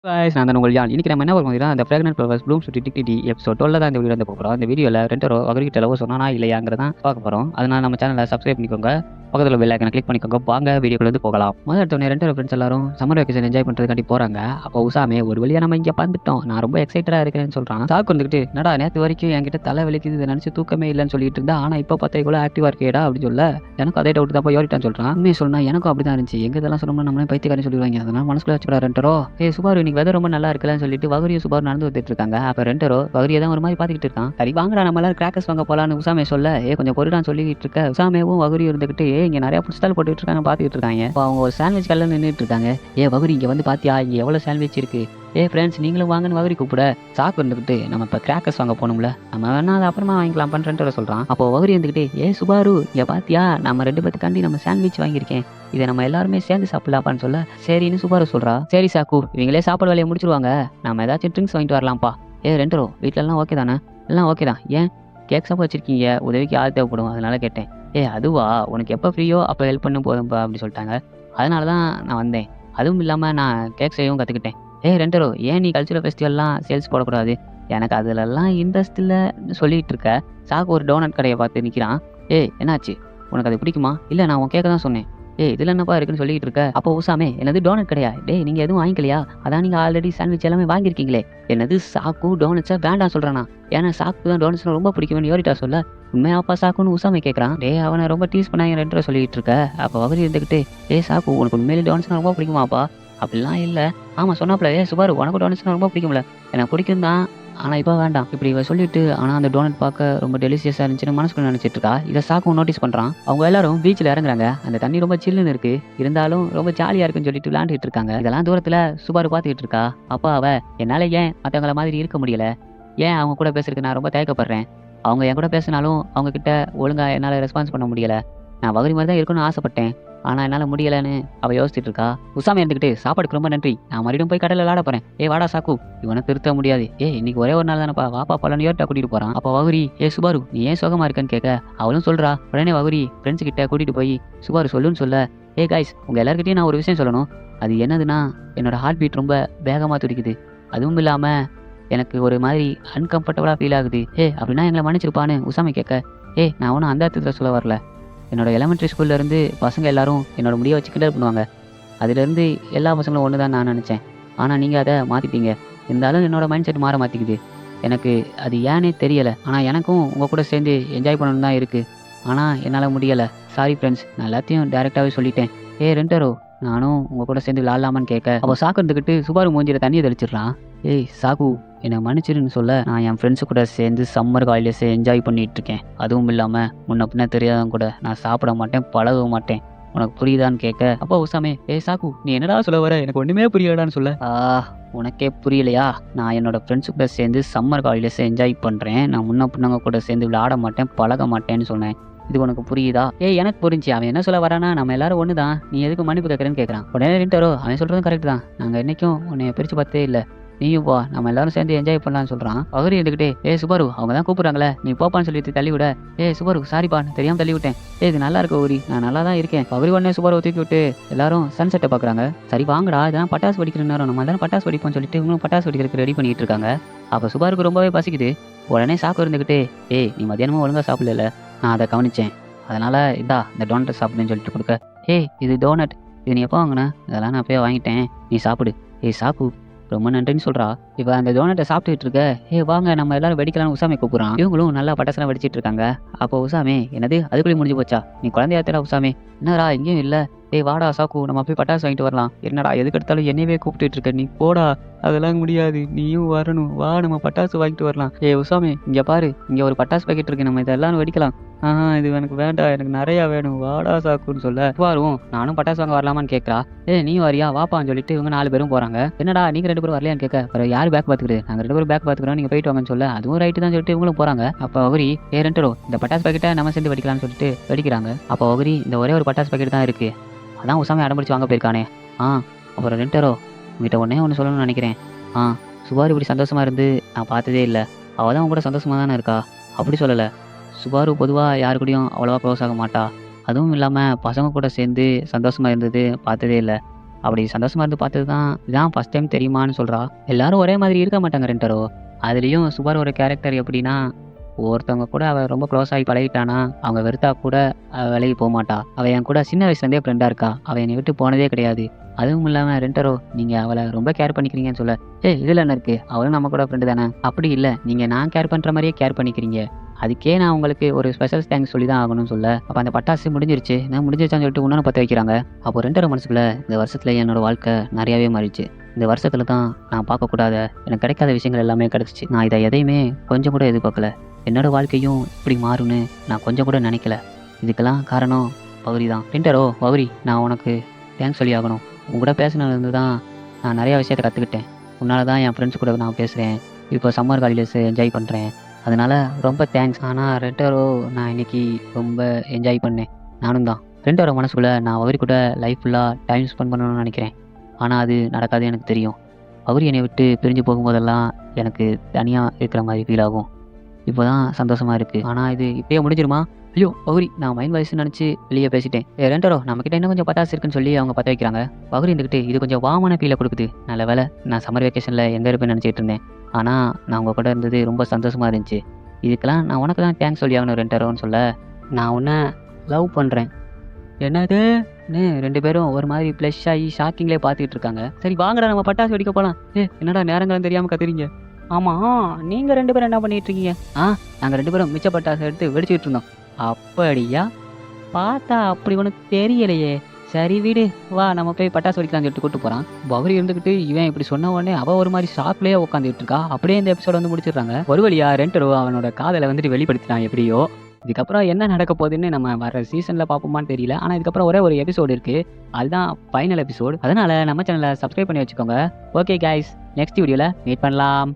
Guys நான் தான் உங்கள் யான். இன்னைக்கு நம்ம என்ன பார்க்க போறோம்னா அந்த pregnant flowers blooms TTD episode 12 தான் இந்த வீடியோ வந்து போறோம். இந்த வீடியோல ரெண்டரோ அவர்கிட்ட லவ் சொன்னானா இல்லையாங்கறத தான் பார்க்க போறோம். அதனால நம்ம சேனலை சப்ஸ்கிரைப் பண்ணிக்கோங்க. பக்கத்துல பெல் ஐகானை கிளிக் பண்ணிக்கோங்க. வாங்க வீடியோக்குள்ள வந்து போகலாம். முதல்ல எடுத்தோனே ரெண்டரோ ஃப்ரெண்ட்ஸ் எல்லாரும் சம்மர் வெக்கேஷன் என்ஜாய் பண்றதுக்காண்டி போறாங்க. அப்போ உசாமே ஒரு வழியா நம்ம இங்க வந்துட்டோம். நான் ரொம்ப எக்ஸைட்டடா இருக்கேன்னு சொல்றான். சாக்கு வந்துட்டு என்னடா நேத்து வரைக்கும் என்கிட்ட தலை வலிக்குது இதை நினைச்சு தூக்கமே இல்லைன்னு சொல்லிட்டு இருந்தா ஆனா இப்போ பார்த்தா இவ்வளவு ஆக்டிவா இருக்கேடா அப்படின்னு சொல்ல எனக்கு அதே டவுட் தான் போய் யோரிட்டான்னு சொல்றான். உண்மையை சொன்னா எனக்கும் அப்படிதான் இருந்துச்சு. எங்க இதெல்லாம் சொன்னோம்னா நம்மளே பைத்தியக்காரன்னு சொல்லிடுவாங்க. அதனால மனசுக்குள்ள வச்சுக்கிறா ரெண்டரோ சுபாரு இன்னைக்கு வெதர் ரொம்ப நல்லா இருக்குல்லன்னு சொல்லிட்டு வகுரியும் சுபாரு நடந்து வந்துட்டு இருக்காங்க. அப்ப ரெண்டரோ வகுரியை தான் ஒரு மாதிரி பாத்துக்கிட்டு இருக்கான். சரி வாங்கடா நம்ம எல்லாரும் கிராக்கர்ஸ் வாங்க போலான்னு உசாமே சொல்ல கொஞ்சம் பொருடான்னு சொல்லிட்டு இருக்க உசாமேவும் வகுரியும் இருந்துகிட்டு இங்க நிறைய புடிச்சால் போட்டுட்டு இருக்காங்க பாத்துக்கிட்டு இருக்காங்க. இப்போ அவங்க ஒரு சாண்ட்விச் கல்ல நின்றுட்டு இருக்காங்க. வகுரி இங்க வந்து பாத்தியா இங்க எவ்வளவு சாண்ட்விச் இருக்கு. ஃப்ரெண்ட்ஸ் நீங்களும் வாங்கன்னு வகுரி கூப்பிட சாக்கு இருந்துகிட்டு நம்ம இப்போ கிராக்கர்ஸ் வாங்க போகணும்ல நம்ம வேணா அதை அப்புறமா வாங்கிக்கலாம் பண்ணுறேன்ட்டு சொல்கிறான். அப்போ வகுரி இருந்துக்கிட்டே சுபாரு இங்கே பாத்தியா நம்ம 2 பேத்துக்காண்டி நம்ம சாண்ட்விச் வாங்கியிருக்கேன். இதை நம்ம எல்லாருமே சேர்ந்து சாப்பிடலாப்பான்னு சொல்ல சரின்னு சுபாரு சொல்கிறா. சரி சாக்கு இவங்களே சாப்பாடு வேலையை முடிச்சிருவாங்க. நம்ம ஏதாச்சும் ட்ரிங்க்ஸ் வாங்கிட்டு வரலாம்ப்பா. ரெண்டரோ வீட்டில எல்லாம் ஓகே தானே? எல்லாம் ஓகே தான். ஏன் கேக் சாப்பிட வச்சிருக்கீங்க உதவிக்கு ஆள் தேவைப்படும் அதனால கேட்டேன். அதுவா உனக்கு எப்போ ஃப்ரீயோ அப்போ ஹெல்ப் பண்ண போதும்பா அப்படி சொல்லிட்டாங்க. அதனால தான் நான் வந்தேன். அதுவும் இல்லாமல் நான் கேக் செய்யவும் கற்றுக்கிட்டேன். ரெண்டரோ ஏன் நீ கல்ச்சுரல் ஃபெஸ்டிவல்லாம் சேல்ஸ் போடக்கூடாது? எனக்கு அதுலலாம் இன்ட்ரெஸ்ட் இல்லைன்னு சொல்லிட்டு இருக்க. சாக்கு ஒரு டோனட் கடையை பார்த்து நிற்கிறான். என்னாச்சு உனக்கு அது பிடிக்குமா? இல்லை நான் உன் கேட்க தான் சொன்னேன். இதில் என்னப்பா இருக்குன்னு சொல்லிட்டு இருக்க. அப்போ உசாமே என்னது டோனட் கிடையா? நீங்கள் எதுவும் வாங்கிக்கலையா? அதான் நீங்கள் ஆல்ரெடி சாண்ட்விச் எல்லாமே வாங்கியிருக்கீங்களே. என்னது சாக்கு டோனட்ஸா வேண்டாம் சொல்கிறானா? ஏன்னா சாக்கு தான் டோனட்ஸ் ரொம்ப பிடிக்கும்னு யோரிட்டா சொல்ல உண்மையாப்பா சாக்குன்னு உசாமே கேட்குறான். அவனை ரொம்ப டீஸ் பண்ணாங்க ரெண்டரை சொல்லிட்டு இருக்க. அப்போ வகுதி இருந்துக்கிட்டு சாக்கு உனக்கு உண்மையிலே டோனட்ஸ்னா ரொம்ப பிடிக்குமாப்பா? அப்படிலாம் இல்லை. ஆமாம் சொன்னாப்ல சுபாரு உனக்கு டோனட்ஸ்னா ரொம்ப பிடிக்கும்ல. எனக்கு பிடிக்கும் தான் ஆனால் இப்போ வேண்டாம் இப்படி இவ சொல்லிட்டு. ஆனால் அந்த டோனட் பார்க்க ரொம்ப டெலிஷியஸாக இருந்துச்சுன்னு மனசுக்குள்ள நினச்சிட்டு இருக்கா. இதை சாக்கும் நோட்டீஸ் பண்ணுறான். அவங்க எல்லாரும் பீச்சில் இறங்குறாங்க. அந்த தண்ணி ரொம்ப சில்லுன்னு இருக்கு. இருந்தாலும் ரொம்ப ஜாலியாக இருக்குன்னு சொல்லிட்டு விளையாண்டுட்டு இருக்காங்க. இதெல்லாம் தூரத்தில் சுபாரு பார்த்துக்கிட்டு இருக்கா. அப்பா அவ என்னால் ஏன் மற்றவங்கள மாதிரி இருக்க முடியல? ஏன் அவங்க கூட பேசுறதுக்கு நான் ரொம்ப தயக்கப்படுறேன். அவங்க என் கூட பேசினாலும் அவங்க கிட்ட ஒழுங்காக என்னால் ரெஸ்பான்ஸ் பண்ண முடியல. நான் வகுரி மாதிரி தான் இருக்கணும்னு ஆசைப்பட்டேன். ஆனால் என்னால் முடியலைன்னு அவள் யோசிச்சுட்டு இருக்கா. உசாமி இருந்துக்கிட்டு சாப்பாடுக்கு ரொம்ப நன்றி. நான் மறுபடியும் போய் கடையில் விளாட போகிறேன். வாடா சாக்கு இவனை திருத்த முடியாது. இன்னைக்கு ஒரே ஒரு நாள் தானப்பா வாப்பா பலன்னு யோர்ட்டா கூட்டிகிட்டு போகிறான். அப்போ வகுரி சுபாரு நீ ஏன் சோகமாக இருக்கன்னு கேட்க அவளும் சொல்கிறா. உடனே வகுரி ஃப்ரெண்ட்ஸ் கிட்ட கூட்டிகிட்டு போய் சுபாரு சொல்லுன்னு சொல்ல காய்ஸ் உங்கள் எல்லாருக்கிட்டையும் நான் ஒரு விஷயம் சொல்லணும். அது என்னதுன்னா என்னோட ஹார்ட் பீட் ரொம்ப வேகமாக துடிக்குது. அதுவும் இல்லாமல் எனக்கு ஒரு மாதிரி அன்கம்ஃபர்டபுளாக ஃபீல் ஆகுது. அப்படின்னா எங்களை மன்னிச்சிருப்பான்னு உசாமி கேட்க நான் ஒன்றும் அந்த அர்த்தத்தில் சொல்ல வரல. என்னோட எலிமெண்ட்ரி ஸ்கூல்லேருந்து பசங்க எல்லாரும் என்னோட முடியை வச்சு கிண்டல் பண்ணுவாங்க. அதுலேருந்து எல்லா பசங்களும் ஒன்று தான் நான் நினச்சேன். ஆனால் நீங்கள் அதை மாற்றிட்டீங்க. இருந்தாலும் என்னோட மைண்ட் செட் மாற மாற்றிக்குது. எனக்கு அது ஏன்னே தெரியலை. ஆனால் எனக்கும் உங்கள் கூட சேர்ந்து என்ஜாய் பண்ணணும் தான் இருக்குது. ஆனால் என்னால் முடியலை. சாரி ஃப்ரெண்ட்ஸ் நான் எல்லாத்தையும் டேரெக்டாகவே சொல்லிட்டேன். ரெண்டரோ நானும் உங்கள் கூட சேர்ந்து விளாட்லாமான்னு கேட்க அப்போ சாக்கு இருந்துக்கிட்டு சுபாரு மூஞ்சியில் தண்ணியை தெளிச்சிடறான். சாகு என்னை மன்னிச்சிருன்னு சொல்ல நான் என் ஃப்ரெண்ட்ஸு கூட சேர்ந்து சம்மர் ஹாலிடேஸை என்ஜாய் பண்ணிகிட்டு இருக்கேன். அதுவும் இல்லாமல் முன்ன பின்ன தெரியாதவங்க கூட நான் சாப்பிட மாட்டேன் பழக மாட்டேன். உனக்கு புரியுதான்னு கேட்க அப்போ உசாமே சாக்கு நீ என்னடா சொல்ல வர எனக்கு ஒன்றுமே புரியாதான்னு சொல்ல உனக்கே புரியலையா? நான் என்னோட ஃப்ரெண்ட்ஸு கூட சேர்ந்து சம்மர் ஹாலிடேஸை என்ஜாய் பண்ணுறேன். நான் முன்ன பின்னவங்க கூட சேர்ந்து விளையாட மாட்டேன் பழக மாட்டேன்னு சொன்னேன். இது உனக்கு புரியுதா? எனக்கு புரிஞ்சு. அவன் என்ன சொல்ல வரானா நம்ம எல்லாரும் ஒன்று தான். நீ எதுக்கு மன்னிப்பு கேட்குறேன்னு கேட்குறான். உடனே ரெண்டரோ அவன் சொல்கிறதும் கரெக்ட் தான். நாங்கள் என்றைக்கும் உன்னை பிரித்து பார்த்தே இல்லை. நீயும் வா நம்ம எல்லாரும் சேர்ந்து என்ஜாய் பண்ணலான்னு சொல்கிறான். பகுதி இருந்துக்கிட்டே சுபாரு அவங்க தான் கூப்பிட்றாங்களே நீ போப்பான்னு சொல்லிட்டு தள்ளி விட சுபாரு சாரிப்பா தெரியாமல் தள்ளி விட்டேன். இது நல்லா இருக்கு ஊரி நான் நல்லா தான் இருக்கேன். பகுதி உடனே சுபாரு தூக்கி விட்டு எல்லாரும் சன் செட்டை பார்க்குறாங்க. சரி வாங்கடா இதெல்லாம் பட்டாசு வெடிக்கிற நேரம் நம்ம எல்லாரும் பட்டாசு வெடிப்போம்னு சொல்லிட்டு இவங்களும் பட்டாசு வெடிக்கிறதுக்கு ரெடி பண்ணிட்டு இருக்காங்க. அப்போ சுபாருக்கு ரொம்பவே பசிக்குது. உடனே சாக்கு இருந்துக்கிட்டே நீ மத்தியானமும் ஒழுங்காக சாப்பிடல நான் அதை கவனிச்சேன். அதனால இந்த டோனட் சாப்பிடுன்னு சொல்லிட்டு கொடுக்க இது டோனட் இது நீ எப்போ வாங்கின? இதெல்லாம் நான் போய் வாங்கிட்டேன் நீ சாப்பிடு. சாக்கு ரொம்ப நன்றின்னு சொல்கிறா. இப்போ அந்த டோனட்டை சாப்பிட்டுட்டு இருக்க வாங்க நம்ம எல்லாரும் வெடிக்கலாம்னு உசாமி கூப்பிட்றான். இவங்களும் நல்லா பட்டாசுலாம் வெடிச்சிட்டு இருக்காங்க. அப்போ உசாமி என்னது அதுக்குள்ளேயும் முடிஞ்சு போச்சா? நீ குழந்தையாத்தடா உசாமி என்னடா இங்கேயும் இல்லை. வாடா சாக்கு நம்ம போய் பட்டாசு வாங்கிட்டு வரலாம். என்னடா எதுக்கு எடுத்தாலும் என்னையவே கூப்பிட்டு இருக்க நீ போடா. அதெல்லாம் முடியாது நீயும் வரணும் வா நம்ம பட்டாசு வாங்கிட்டு வரலாம். உசாமி இங்கே பாரு இங்கே ஒரு பட்டாசு பாக்கெட் இருக்கு நம்ம இதெல்லாம் வெடிக்கலாம். இது எனக்கு வேண்டாம் எனக்கு நிறையா வேணும் வாடா சாக்குன்னு சொல்ல வரும். நானும் பட்டாசு வாங்க வரலாமான்னு கேட்குறா. நீ வரியா வாப்பான்னு சொல்லிட்டு இவங்க 4 பேரும் போகிறாங்க. என்னடா நீங்கள் 2 பேரும் வரலையான்னு கேட்க அப்புறம் யார் பேக் பார்த்துக்குது? நாங்கள் 2 பேரும் பேக் பார்த்துக்கிறோம் நீங்கள் போயிட்டு வாங்கன்னு சொல்ல அதுவும் ரைட்டு தான் சொல்லிட்டு இவங்களும் போகிறாங்க. அப்போ அவரி ரெண்டரோ இந்த பட்டாசு பாக்கெட்டை நம்ம சேர்ந்து வெடிக்கலாம்னு சொல்லிட்டு வெடிக்கிறாங்க. அப்போ அவரி இந்த ஒரே ஒரு பட்டாசு பாக்கெட் தான் இருக்குது. அதான் உசாமி அடம்பிடிச்சு வாங்க போயிருக்கானே. அப்புறம் ரெண்டரோ உங்ககிட்ட ஒன்று சொல்லணும்னு நினைக்கிறேன். சுபாரு இப்படி சந்தோஷமாக இருந்து நான் பார்த்ததே இல்லை. அவள் தான் உங்க கூட சந்தோஷமாக தானே இருக்கா? அப்படி சொல்லலை. சுபாரு பொதுவாக யாரு கூடயும் அவ்வளோவா க்ளோஸ் ஆக மாட்டா. அதுவும் இல்லாமல் பசங்க கூட சேர்ந்து சந்தோஷமாக இருந்தது பார்த்ததே இல்லை. அப்படி சந்தோஷமா இருந்து பார்த்தது தான் இதான் ஃபர்ஸ்ட் டைம் தெரியுமான்னு சொல்றா. எல்லாரும் ஒரே மாதிரி இருக்க மாட்டாங்க ரெண்டரோ. அதுலயும் சுபாரோட கேரக்டர் எப்படின்னா, ஒருத்தவங்க கூட அவ ரொம்ப க்ளோஸ் ஆகி பழகிட்டானா, அவங்க வெறுத்தா கூட விலகி போமாட்டா. அவ என் கூட சின்ன வயசுலேருந்தே ஃப்ரெண்டா இருக்கா. அவ என்னை விட்டு போனதே கிடையாது. அதுவும் இல்லாம ரெண்டரோ, நீங்க அவளை ரொம்ப கேர் பண்ணிக்கிறீங்கன்னு சொல்ல, இதுல என்ன இருக்கு? அவளும் நம்ம கூட ஃப்ரெண்டு தானே. அப்படி இல்ல, நீங்க நான் கேர் பண்ற மாதிரியே கேர் பண்ணிக்கிறீங்க. அதுக்கே நான் உங்களுக்கு ஒரு ஸ்பெஷல் தேங்க்ஸ் சொல்லி தான் ஆகணும்னு சொல்ல, அப்ப அந்த பட்டாசு முடிஞ்சிருச்சு. நான் முடிஞ்சிருச்சான்னு சொல்லிட்டு இன்னொன்னு பத்த வைக்கிறாங்க. அப்போ ரெண்டரை மனசுக்குள்ள இந்த வருஷத்துல என்னோட வாழ்க்கை நிறையாவே மாறிடுச்சு. இந்த வருஷத்துல தான் நான் பார்க்கக்கூடாத, எனக்கு கிடைக்காத விஷயங்கள் எல்லாமே கிடைச்சிச்சு. நான் இதை எதையுமே கொஞ்சம் கூட எதிர்பார்க்கல. என்னோட வாழ்க்கையும் இப்படி மாறும்னு நான் கொஞ்சம் கூட நினைக்கல. இதுக்கெல்லாம் காரணம் பௌரி தான். ரெண்டரோ பௌரி, நான் உனக்கு தேங்க்ஸ் சொல்லி ஆகணும். உன் கூட பேசினது தான் நான் நிறையா விஷயத்தை கற்றுக்கிட்டேன். உன்னால தான் என் ஃப்ரெண்ட்ஸ் கூட நான் பேசுகிறேன். இப்போ சம்மர் ஹாலிடேஸ் என்ஜாய் பண்ணுறேன். அதனால ரொம்ப தேங்க்ஸ். ஆனால் ரெண்டரோ, நான் இன்னைக்கு ரொம்ப என்ஜாய் பண்ணேன். நானும் தான். ரெண்டரோ மனசுக்குள்ள நான் பௌரி கூட லைஃப் ஃபுல்லாக டைம் ஸ்பெண்ட் பண்ணணும்னு நினைக்கிறேன். ஆனால் அது நடக்காது எனக்கு தெரியும். பௌரி என்னை விட்டு பிரிஞ்சு போகும்போதெல்லாம் எனக்கு தனியாக இருக்கிற மாதிரி ஃபீல் ஆகும். இப்போ தான் சந்தோஷமா இருக்குது. ஆனால் இது இப்படியே முடிஞ்சிருமா? ஐயோ பௌரி, நான் மைண்ட் வாய்ஸ்ன்னு நினச்சி வெளியே பேசிட்டேன். ரெண்டரோ, நம்மக்கிட்ட இன்னும் கொஞ்சம் பட்டாசு இருக்குன்னு சொல்லி அவங்க பற்ற வைக்கிறாங்க. பௌரி இருந்துக்கிட்டு இது கொஞ்சம் வாமான ஃபீலை கொடுக்குது. நல்ல வேலை, நான் சம்மர் வெக்கேஷனில் எங்கே இருப்பேன்னு நினச்சிட்டு இருந்தேன். ஆனால் நான் உங்கள் கூட இருந்தது ரொம்ப சந்தோஷமாக இருந்துச்சு. இதுக்கெல்லாம் நான் உனக்கு தான் தேங்க்ஸ் சொல்லி ஆகணும் ரெண்டரோன்னு சொல்ல, நான் உன்னை லவ் பண்ணுறேன். என்னதுன்னு ரெண்டு பேரும் ஒரு மாதிரி ப்ளஷ் ஆகி ஷாக்கிங்லேயே பார்த்துக்கிட்டு இருக்காங்க. சரி வாங்கடா, நம்ம பட்டாசு வெடிக்க போகலாம். என்னடா நேரங்களும் தெரியாமல் கத்துறீங்க? ஆமாம், நீங்கள் ரெண்டு பேரும் என்ன பண்ணிட்டு இருக்கீங்க? நாங்கள் ரெண்டு பேரும் மிச்ச பட்டாசு எடுத்து வெடிச்சுக்கிட்டு இருந்தோம். அப்படியா? பார்த்தா அப்படி உனக்கு தெரியலையே. சரி வீடு, வா நம்ம போய் பட்டாசு வெடிக்கலாம்னு சொல்லிட்டு கூப்பிட்டு போகிறான். பௌரி இருந்துக்கிட்டு இவன் இப்படி சொன்ன உடனே அவள் ஒரு மாதிரி ஷாக்லேயே உட்காந்துட்டு இருக்கா. அப்படியே இந்த எபிசோட வந்து முடிச்சிடுறாங்க. ஒரு வழியா ரெண்டரோ அவனோட காதலை வந்துட்டு வெளிப்படுத்தினான் எப்படியோ. இதுக்கப்புறம் என்ன நடக்க போகுதுன்னு நம்ம வர சீசனில் பார்ப்போமான்னு தெரியல. ஆனால் இதுக்கப்புறம் ஒரே ஒரு எபிசோடு இருக்குது. அதுதான் ஃபைனல் எபிசோடு. அதனால் நம்ம சேனலை சப்ஸ்கிரைப் பண்ணி வச்சுக்கோங்க. ஓகே கைஸ், நெக்ஸ்ட் வீடியோவில் மீட் பண்ணலாம்.